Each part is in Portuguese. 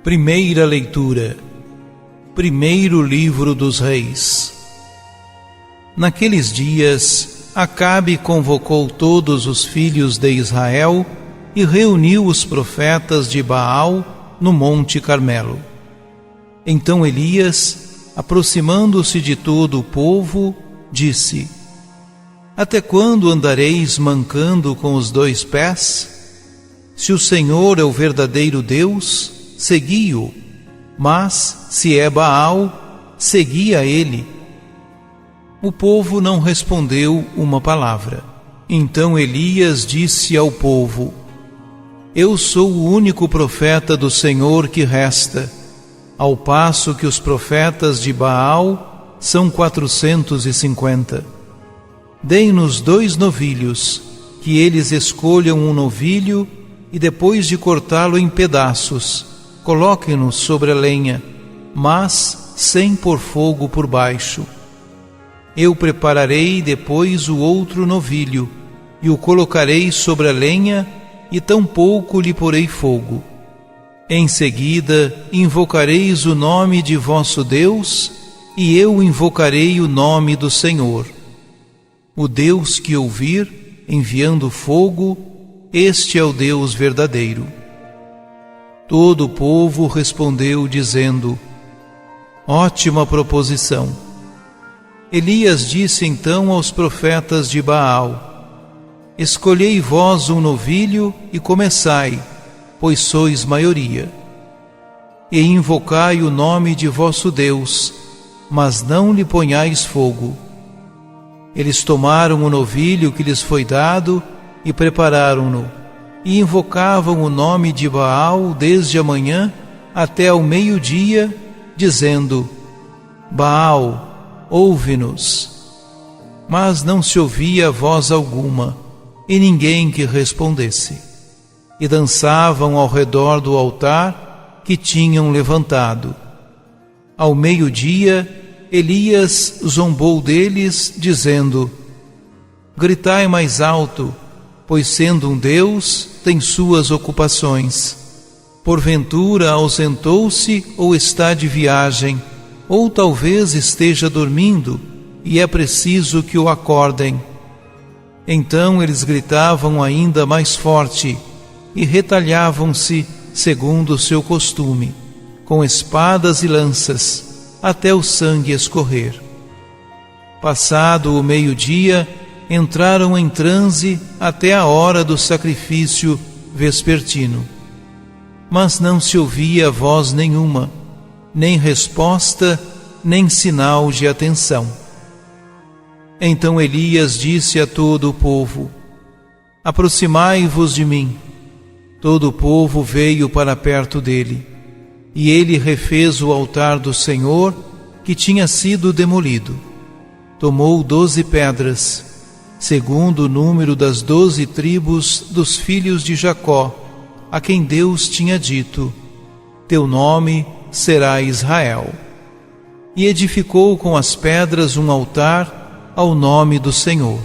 Primeira leitura. Primeiro livro dos Reis. Naqueles dias, Acabe convocou todos os filhos de Israel e reuniu os profetas de Baal no Monte Carmelo. Então Elias, aproximando-se de todo o povo, disse: Até quando andareis mancando com os dois pés? Se o Senhor é o verdadeiro Deus, segui-o, mas se é Baal, segui a ele. O povo não respondeu uma palavra. Então Elias disse ao povo: Eu sou o único profeta do Senhor que resta, ao passo que os profetas de Baal são 450. Deem-nos 2 novilhos, que eles escolham um novilho e depois de cortá-lo em pedaços, coloquem-no sobre a lenha, mas sem pôr fogo por baixo. Eu prepararei depois o outro novilho, e o colocarei sobre a lenha, e tampouco lhe porei fogo. Em seguida, invocareis o nome de vosso Deus, e eu invocarei o nome do Senhor. O Deus que ouvir, enviando fogo, este é o Deus verdadeiro. Todo o povo respondeu dizendo: Ótima proposição. Elias disse então aos profetas de Baal: Escolhei vós um novilho e começai, pois sois maioria. E invocai o nome de vosso Deus, mas não lhe ponhais fogo. Eles tomaram o novilho que lhes foi dado e prepararam-no, e invocavam o nome de Baal desde a manhã até ao meio-dia, dizendo: Baal, ouve-nos. Mas não se ouvia voz alguma, e ninguém que respondesse. E dançavam ao redor do altar que tinham levantado. Ao meio-dia, Elias zombou deles, dizendo: Gritai mais alto, pois sendo um Deus, tem suas ocupações. Porventura ausentou-se ou está de viagem, ou talvez esteja dormindo, e é preciso que o acordem. Então eles gritavam ainda mais forte, e retalhavam-se, segundo o seu costume, com espadas e lanças, até o sangue escorrer. Passado o meio-dia, entraram em transe até a hora do sacrifício vespertino. Mas não se ouvia voz nenhuma, nem resposta, nem sinal de atenção. Então Elias disse a todo o povo: Aproximai-vos de mim. Todo o povo veio para perto dele, e ele refez o altar do Senhor, que tinha sido demolido. Tomou 12 pedras, segundo o número das 12 tribos dos filhos de Jacó, a quem Deus tinha dito: Teu nome será Israel. E edificou com as pedras um altar ao nome do Senhor.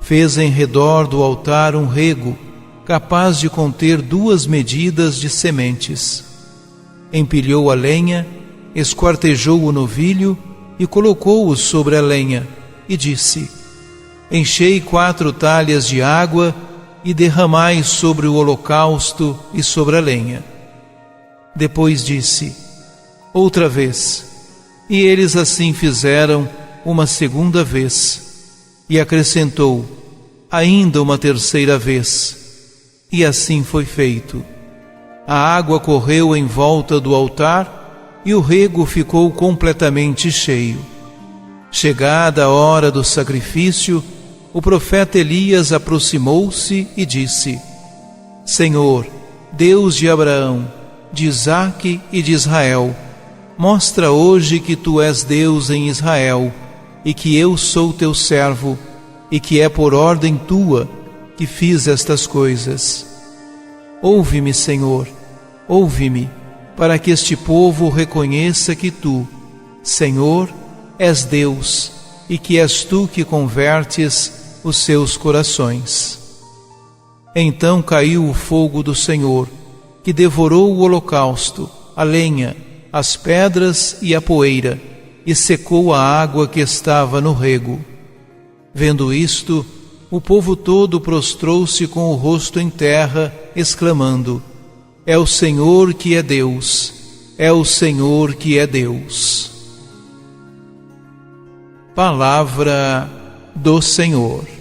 Fez em redor do altar um rego, capaz de conter 2 medidas de sementes. Empilhou a lenha, esquartejou o novilho e colocou-o sobre a lenha, e disse: Enchei 4 talhas de água e derramai sobre o holocausto e sobre a lenha. Depois disse: Outra vez. E eles assim fizeram uma segunda vez. E acrescentou: Ainda uma terceira vez. E assim foi feito. A água correu em volta do altar e o rego ficou completamente cheio. Chegada a hora do sacrifício, o profeta Elias aproximou-se e disse: Senhor, Deus de Abraão, de Isaque e de Israel, mostra hoje que tu és Deus em Israel e que eu sou teu servo e que é por ordem tua que fiz estas coisas. Ouve-me, Senhor, ouve-me, para que este povo reconheça que tu, Senhor, és Deus e que és tu que convertes os seus corações. Então caiu o fogo do Senhor, que devorou o holocausto, a lenha, as pedras e a poeira, e secou a água que estava no rego. Vendo isto, o povo todo prostrou-se com o rosto em terra, exclamando: É o Senhor que é Deus, é o Senhor que é Deus. Palavra do Senhor.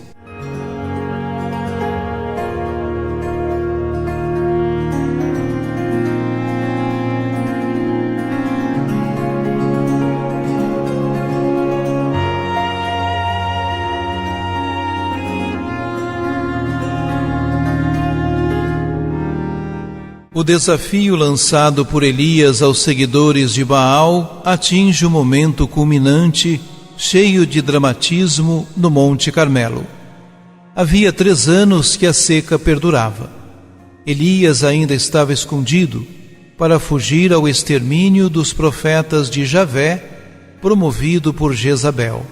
O desafio lançado por Elias aos seguidores de Baal atinge o momento culminante, cheio de dramatismo, no Monte Carmelo. Havia 3 anos que a seca perdurava. Elias ainda estava escondido para fugir ao extermínio dos profetas de Javé, promovido por Jezabel.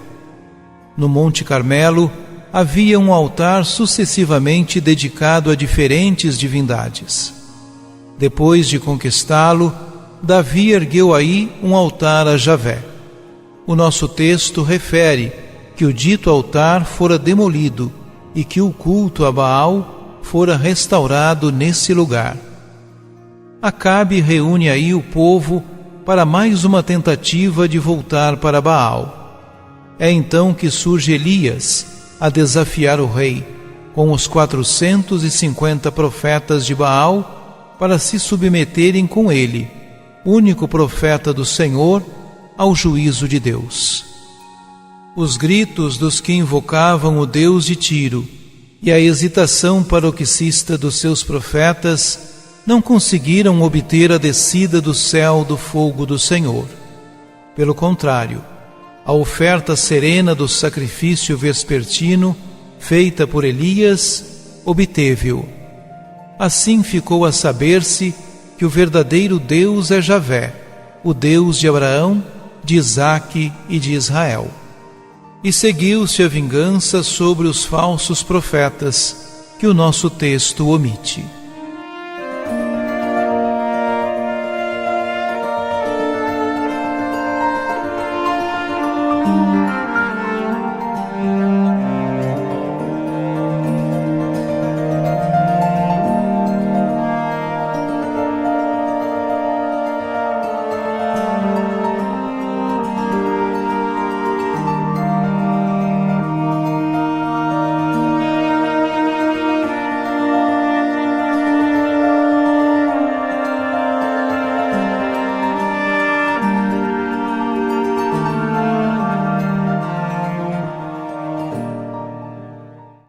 No Monte Carmelo havia um altar sucessivamente dedicado a diferentes divindades. Depois de conquistá-lo, Davi ergueu aí um altar a Javé. O nosso texto refere que o dito altar fora demolido e que o culto a Baal fora restaurado nesse lugar. Acabe reúne aí o povo para mais uma tentativa de voltar para Baal. É então que surge Elias a desafiar o rei, com os 450 profetas de Baal, para se submeterem com ele, único profeta do Senhor, ao juízo de Deus. Os gritos dos que invocavam o Deus de Tiro e a hesitação paroxista dos seus profetas não conseguiram obter a descida do céu do fogo do Senhor. Pelo contrário, a oferta serena do sacrifício vespertino, feita por Elias, obteve-o. Assim ficou a saber-se que o verdadeiro Deus é Javé, o Deus de Abraão, de Isaque e de Israel. E seguiu-se a vingança sobre os falsos profetas, que o nosso texto omite.